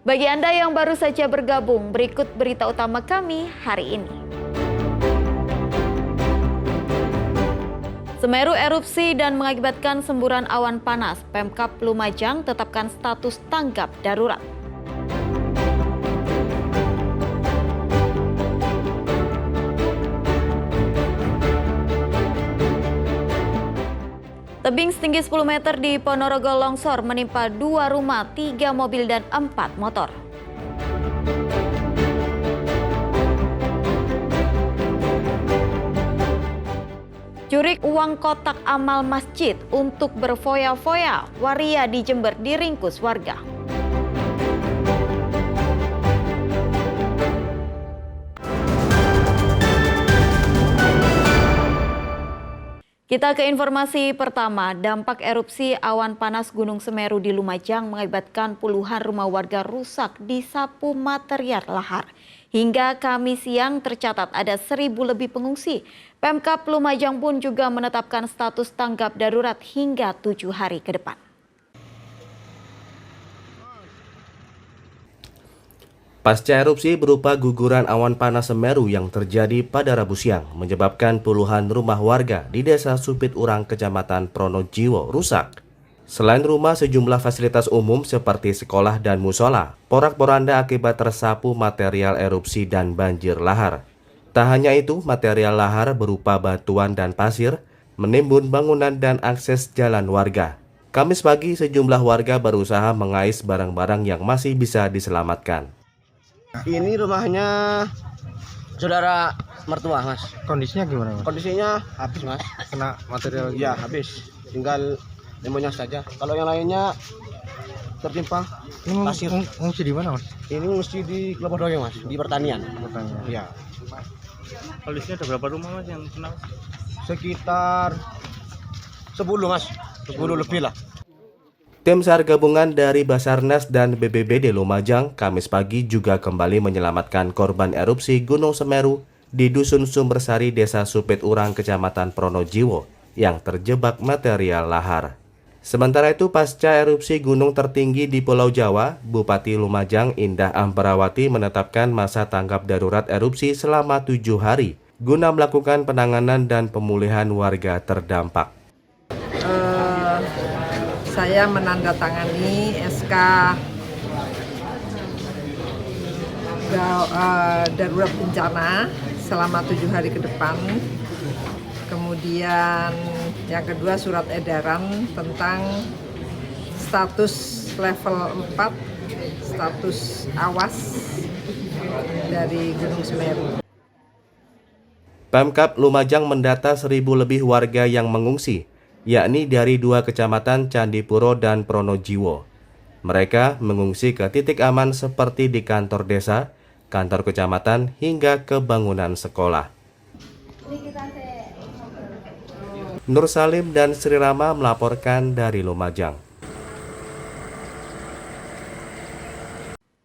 Bagi Anda yang baru saja bergabung, berikut berita utama kami hari ini. Semeru erupsi dan mengakibatkan semburan awan panas. Pemkab Lumajang tetapkan status tanggap darurat. Tebing setinggi 10 meter di Ponorogo longsor menimpa 2 rumah, 3 mobil, dan 4 motor. Curi uang kotak amal masjid untuk berfoya-foya, waria di Jember diringkus warga. Kita ke informasi pertama, dampak erupsi awan panas Gunung Semeru di Lumajang mengakibatkan puluhan rumah warga rusak disapu material lahar. Hingga Kamis siang tercatat ada 1.000 lebih pengungsi. Pemkab Lumajang pun juga menetapkan status tanggap darurat hingga 7 hari ke depan. Pasca erupsi berupa guguran awan panas Semeru yang terjadi pada Rabu siang menyebabkan puluhan rumah warga di Desa Supit Urang, Kecamatan Pronojiwo rusak. Selain rumah, sejumlah fasilitas umum seperti sekolah dan musola porak-poranda akibat tersapu material erupsi dan banjir lahar. Tak hanya itu, material lahar berupa batuan dan pasir menimbun bangunan dan akses jalan warga. Kamis pagi, sejumlah warga berusaha mengais barang-barang yang masih bisa diselamatkan. Ini rumahnya saudara mertua, Mas. Kondisinya gimana, Mas? Kondisinya habis, Mas. Kena material Ya, habis. Tinggal demonya saja. Kalau yang lainnya tertimpa ini pasir. ngungsi di mana, Mas? Ini mesti di Kelapa Doyong, Mas, di pertanian. Pertanyaan. Ya. Kondisinya ada berapa rumah, Mas, yang kena? Sekitar 10, Mas. 10 lebih lah. Tim SAR gabungan dari Basarnas dan BPBD Lumajang Kamis pagi juga kembali menyelamatkan korban erupsi Gunung Semeru di Dusun Sumbersari, Desa Supit Urang, Kecamatan Pronojiwo yang terjebak material lahar. Sementara itu, pasca erupsi gunung tertinggi di Pulau Jawa, Bupati Lumajang Indah Amperawati menetapkan masa tanggap darurat erupsi selama 7 hari guna melakukan penanganan dan pemulihan warga terdampak. Saya menandatangani SK darurat bencana selama 7 hari ke depan. Kemudian yang kedua, surat edaran tentang status level 4, status awas dari Gunung Semeru. Pemkab Lumajang mendata 1.000 lebih warga yang mengungsi, yakni dari 2 kecamatan Candipuro dan Pronojiwo. Mereka mengungsi ke titik aman seperti di kantor desa, kantor kecamatan, hingga ke bangunan sekolah. Nur Salim dan Sri Rama melaporkan dari Lumajang.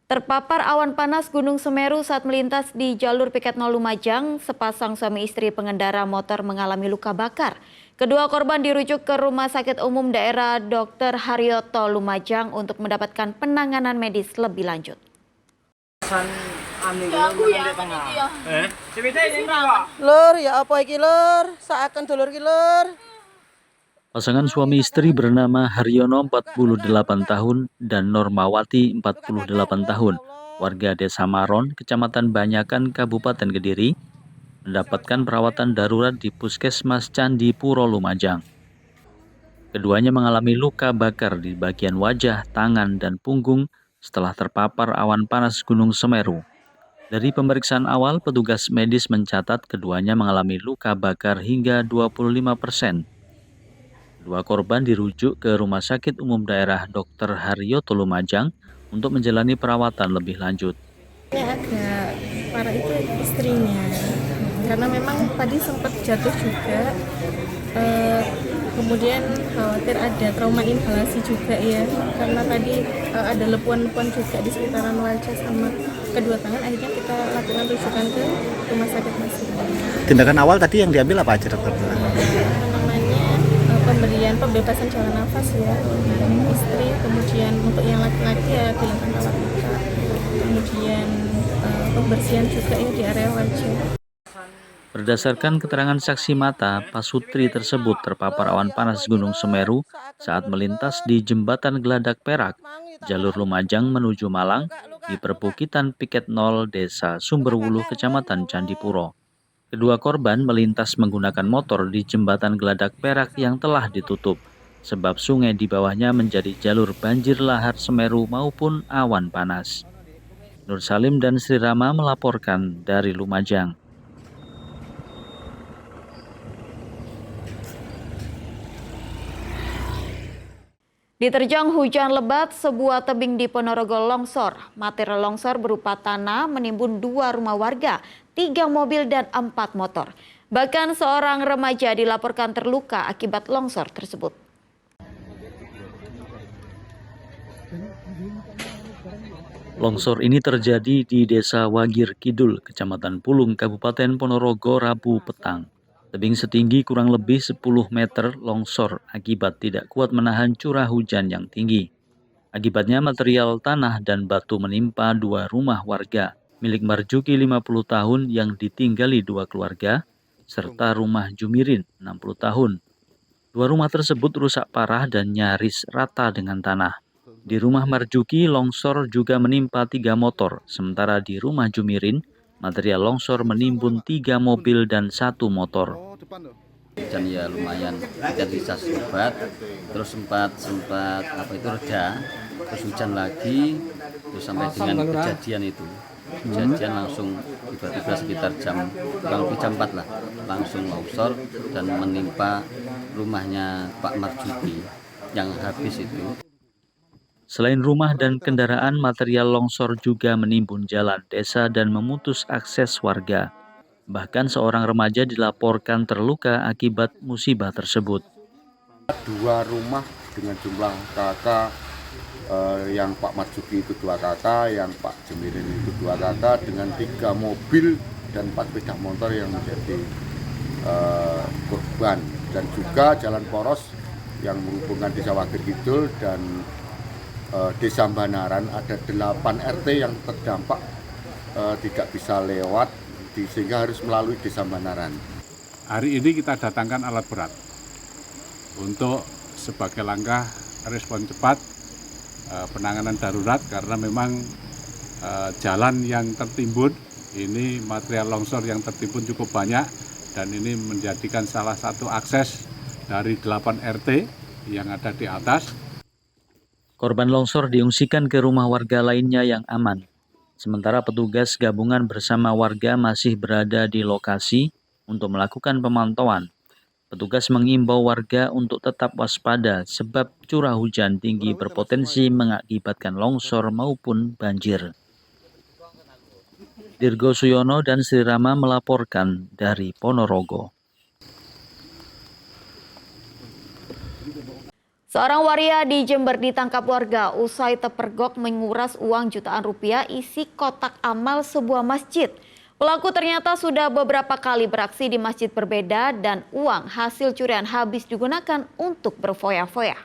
Terpapar awan panas Gunung Semeru saat melintas di jalur Piket 0 Lumajang, sepasang suami istri pengendara motor mengalami luka bakar. Kedua korban dirujuk ke Rumah Sakit Umum Daerah Dr. Haryoto Lumajang untuk mendapatkan penanganan medis lebih lanjut. Lur, ya apa iki lur? Saaken dulur ki lur. Pasangan suami istri bernama Haryono 48 tahun dan Normawati 48 tahun, warga Desa Maron, Kecamatan Banyakan, Kabupaten Kediri, mendapatkan perawatan darurat di Puskesmas Candipuro Lumajang. Keduanya mengalami luka bakar di bagian wajah, tangan, dan punggung setelah terpapar awan panas Gunung Semeru. Dari pemeriksaan awal, petugas medis mencatat keduanya mengalami luka bakar hingga 25%. Dua korban dirujuk ke Rumah Sakit Umum Daerah Dr. Haryoto Lumajang untuk menjalani perawatan lebih lanjut. Yang agak parah itu istrinya, karena memang tadi sempat jatuh juga, kemudian khawatir ada trauma inhalasi juga ya, karena tadi ada lepuan-lepuan juga di sekitaran wajah sama kedua tangan. Akhirnya kita lakukan rujukan ke rumah sakit masing-masing. Tindakan awal tadi yang diambil apa aja, dokter? Namanya pemberian pembebasan jalan nafas ya untuk istri, kemudian untuk yang laki-laki ya dilakukan rawat luka, kemudian pembersihan juga ya di area wajah. Berdasarkan keterangan saksi mata, Pasutri tersebut terpapar awan panas Gunung Semeru saat melintas di Jembatan Geladak Perak, jalur Lumajang menuju Malang, di perbukitan Piket 0 Desa Sumberwuluh, Kecamatan Candipuro. Kedua korban melintas menggunakan motor di Jembatan Geladak Perak yang telah ditutup, sebab sungai di bawahnya menjadi jalur banjir lahar Semeru maupun awan panas. Nur Salim dan Sri Rama melaporkan dari Lumajang. Diterjang hujan lebat, sebuah tebing di Ponorogo longsor. Material longsor berupa tanah menimbun 2 rumah warga, 3 mobil dan 4 motor. Bahkan seorang remaja dilaporkan terluka akibat longsor tersebut. Longsor ini terjadi di Desa Wagir Kidul, Kecamatan Pulung, Kabupaten Ponorogo, Rabu petang. Tebing setinggi kurang lebih 10 meter longsor akibat tidak kuat menahan curah hujan yang tinggi. Akibatnya material tanah dan batu menimpa 2 rumah warga milik Marjuki 50 tahun yang ditinggali 2 keluarga, serta rumah Jumirin 60 tahun. 2 rumah tersebut rusak parah dan nyaris rata dengan tanah. Di rumah Marjuki, longsor juga menimpa 3 motor, sementara di rumah Jumirin, material longsor menimbun 3 mobil dan 1 motor. Hujan ya lumayan, intensitas lebat, terus sempat reda, terus hujan lagi, terus sampai dengan kejadian itu. Kejadian langsung tiba-tiba sekitar kurang lebih jam 4 lah, langsung longsor dan menimpa rumahnya Pak Marjuki yang habis itu. Selain rumah dan kendaraan, material longsor juga menimbun jalan desa dan memutus akses warga. Bahkan seorang remaja dilaporkan terluka akibat musibah tersebut. 2 rumah dengan jumlah kakak, yang Pak Marjuki itu 2 kakak, yang Pak Jemirin itu 2 kakak, dengan 3 mobil dan 4 sepeda motor yang menjadi korban. Dan juga jalan poros yang menghubungkan Desa Wagir Kidul dan Desa Banaran, ada 8 RT yang terdampak tidak bisa lewat, sehingga harus melalui Desa Banaran. Hari ini kita datangkan alat berat untuk sebagai langkah respon cepat penanganan darurat, karena memang jalan yang tertimbun, ini material longsor yang tertimbun cukup banyak, dan ini menjadikan salah satu akses dari 8 RT yang ada di atas. Korban longsor diungsikan ke rumah warga lainnya yang aman. Sementara petugas gabungan bersama warga masih berada di lokasi untuk melakukan pemantauan. Petugas mengimbau warga untuk tetap waspada sebab curah hujan tinggi berpotensi mengakibatkan longsor maupun banjir. Dirgo Suyono dan Sri Rama melaporkan dari Ponorogo. Seorang waria di Jember ditangkap warga usai terpergok menguras uang jutaan rupiah isi kotak amal sebuah masjid. Pelaku ternyata sudah beberapa kali beraksi di masjid berbeda dan uang hasil curian habis digunakan untuk berfoya-foya.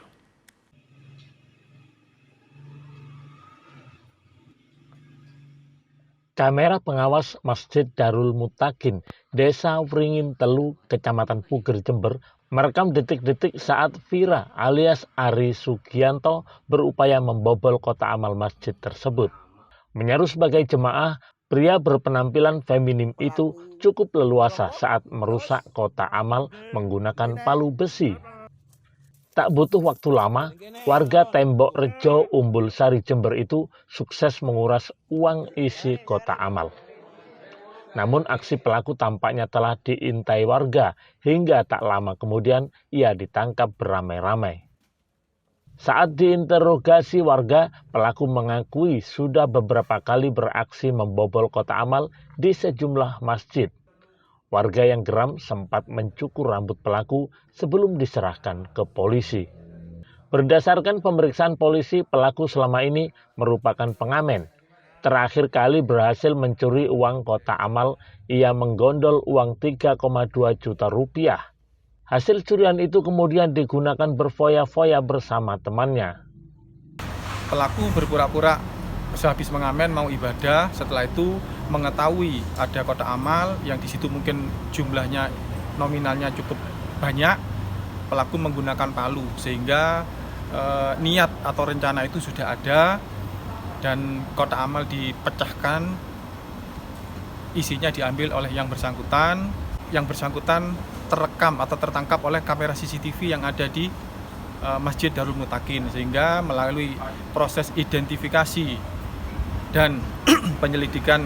Kamera pengawas Masjid Darul Mutakin, Desa Wringin Telu, Kecamatan Puger, Jember, merekam detik-detik saat Vira alias Ari Sugianto berupaya membobol kotak amal masjid tersebut. Menyaru sebagai jemaah, pria berpenampilan feminim itu cukup leluasa saat merusak kotak amal menggunakan palu besi. Tak butuh waktu lama, warga Tembok Rejo, Umbul Sari, Jember itu sukses menguras uang isi kotak amal. Namun aksi pelaku tampaknya telah diintai warga hingga tak lama kemudian ia ditangkap beramai-ramai. Saat diinterogasi warga, pelaku mengakui sudah beberapa kali beraksi membobol kotak amal di sejumlah masjid. Warga yang geram sempat mencukur rambut pelaku sebelum diserahkan ke polisi. Berdasarkan pemeriksaan polisi, pelaku selama ini merupakan pengamen. Terakhir kali berhasil mencuri uang kotak amal, ia menggondol uang 3,2 juta rupiah. Hasil curian itu kemudian digunakan berfoya-foya bersama temannya. Pelaku berpura-pura sehabis mengamen mau ibadah, setelah itu mengetahui ada kotak amal yang di situ mungkin jumlahnya nominalnya cukup banyak. Pelaku menggunakan palu sehingga niat atau rencana itu sudah ada dan kotak amal dipecahkan, isinya diambil oleh yang bersangkutan. Yang bersangkutan terekam atau tertangkap oleh kamera CCTV yang ada di Masjid Darul Mutakin, sehingga melalui proses identifikasi dan penyelidikan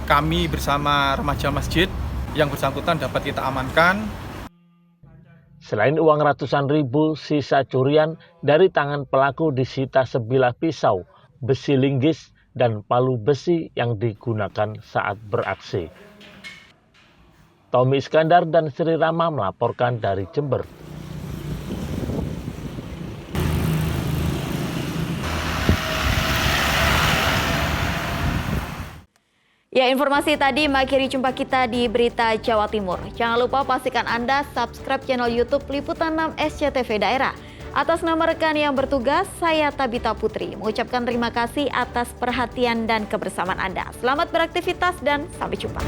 kami bersama remaja masjid, yang bersangkutan dapat kita amankan. Selain uang ratusan ribu, sisa curian dari tangan pelaku disita sebilah pisau, besi linggis, dan palu besi yang digunakan saat beraksi. Tommy Iskandar dan Sri Rama melaporkan dari Jember. Ya, informasi tadi mengakhiri jumpa kita di Berita Jawa Timur. Jangan lupa pastikan Anda subscribe channel YouTube Liputan 6 SCTV Daerah. Atas nama rekan yang bertugas, saya Tabita Putri mengucapkan terima kasih atas perhatian dan kebersamaan Anda. Selamat beraktivitas dan sampai jumpa.